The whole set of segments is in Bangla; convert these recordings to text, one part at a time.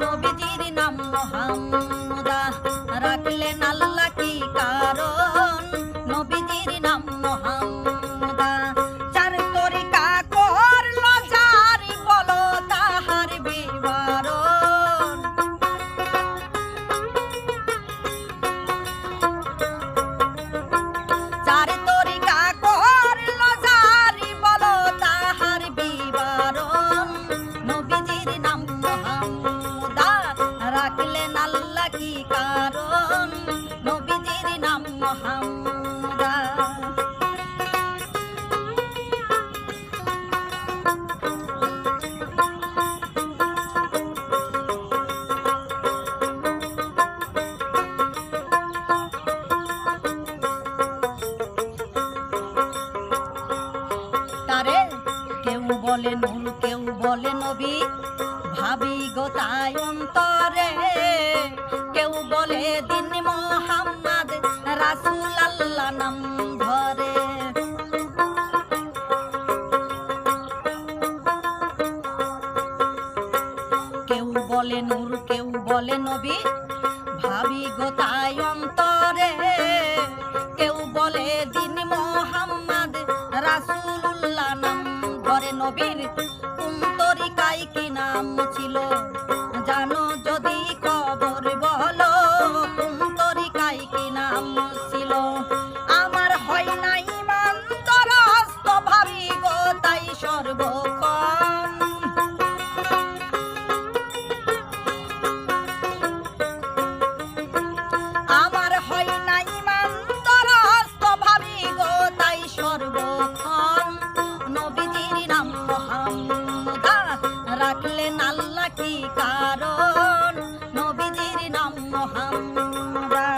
নবীজির নাম মুহাম্মদা রাখলেন আল্লাহ কি কারণ নবীজির নাম মুহাম্মদা চার তরিকা করলো জারি বলো তাহার বিবরণ চার তরিকা করলো জারি বলো তাহার বিবরণ নবীজির নাম মুহাম্মদা রাখলেন আল্লাহ কি কারণ নবীজির নাম মুহাম্মদা তারে কেউ বলে নূর কেউ বলে নবী ভাবি গো তাই অন্তরে কেউ বলে দিন মোহাম্মদ রাসূল আল্লাহ নাম ধরে কেউ বলে নূর কেউ বলে নবী ভাবি গো তাই অন্তরে কেউ বলে দিন মোহাম্মদ রাসূলুল্লাহ নাম ধরে নবীর কোন তরিকায় কি নাম ছিল জানো যদি খবর বলো কোন তরিকায় কি নাম ছিল আমার হয় না ঈমান তরস্ত ভাবি গো তাই সর্বক্ষণ আমার হয় না ঈমান তরস্ত ভাবি গো তাই সর্বক্ষণ নবীজির নাম মুহাম্মদা রাখলেন আল্লাহ কি কারণ নবীজির নাম মুহাম্মদা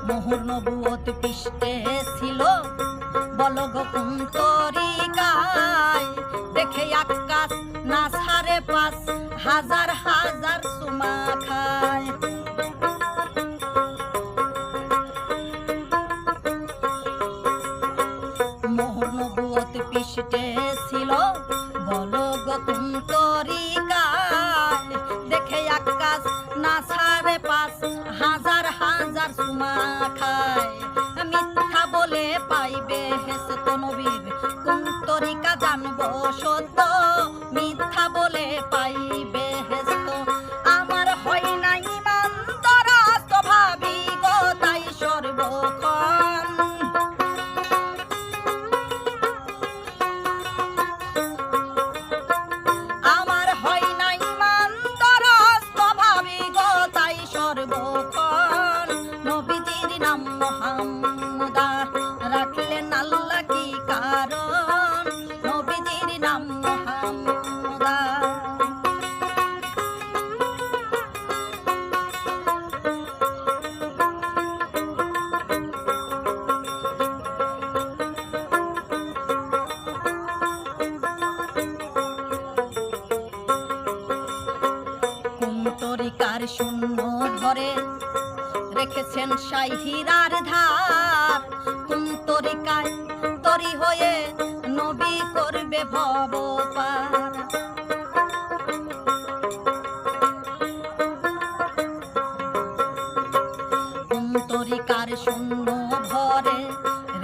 মোহর নবুয়ত পৃষ্ঠে ছিল বলো গো কোন তরিকায় দেখে আকাশ না সাড়ে 5,000 হাজার সুমা খায় মোহর নবুয়ত পৃষ্ঠে ছিল বলো গো কোন তরিকায় দেখে আকাশ না সাড়ে 5,000 হাজার সুমা খায় মিথ্যা বলে পাইবে হেসত নবীর কোন তরিকা জানবো সত্য মিথ্যা বলে পাইবে হেসত আমার হয় না ঈমান তরস্ত ভাবি গো তাই সর্বক্ষণ আমার হয় না ঈমান তরস্ত ভাবি গো তাই সর্বক্ষণ নবীজির নাম মুহাম্মদা রাখলেন আল্লাহ কি কারণ নবীজির নাম মুহাম্মদা কোন তরিকার শূন্য ধরে রেখেছেন শাইহিরার ধার কোন তরিকায় তরি হয়ে নবী করবে ভব পার কোন তরিকার শূন্য ভরে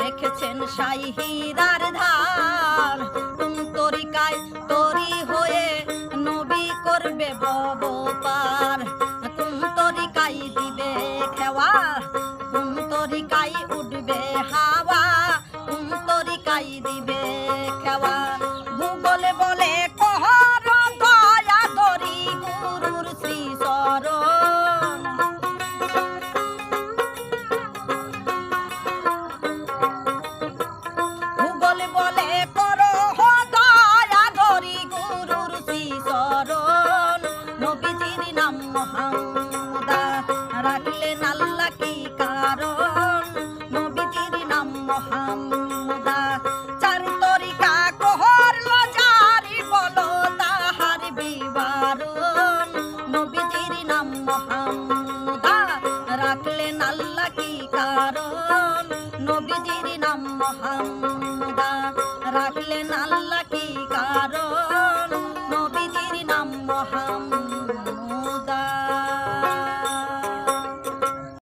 রেখেছেন শাইহিরার ধার কোন তরিকায় তরি হয়ে নবী করবে ভব পার কোন তরিকায় দিবে খেওয়া কোন তরিকায় উঠবে হাওয়া কোন তরিকায় দিবে খেওয়া ভূগোল বলে কহর দয়া দরি গুরুর শ্রী চরণ ভূগোল বলে করো দয়া দরি গুরুর শ্রী চরণ নবীজির নাম মুহাম্মদা রাখলেন আল্লাহ কি কারণ নবীজির নাম মুহাম্মদা চার তরিকা কহর জারি বলো তাহার বিবরণ কারণ নবীজির নাম মোহাম্মদা রাখলেন আল্লাহ কি কারণ নবীজির নাম মোহাম্মদা রাখলেন আল্লাহ কি কারণ নবীজির নাম মোহাম্মদ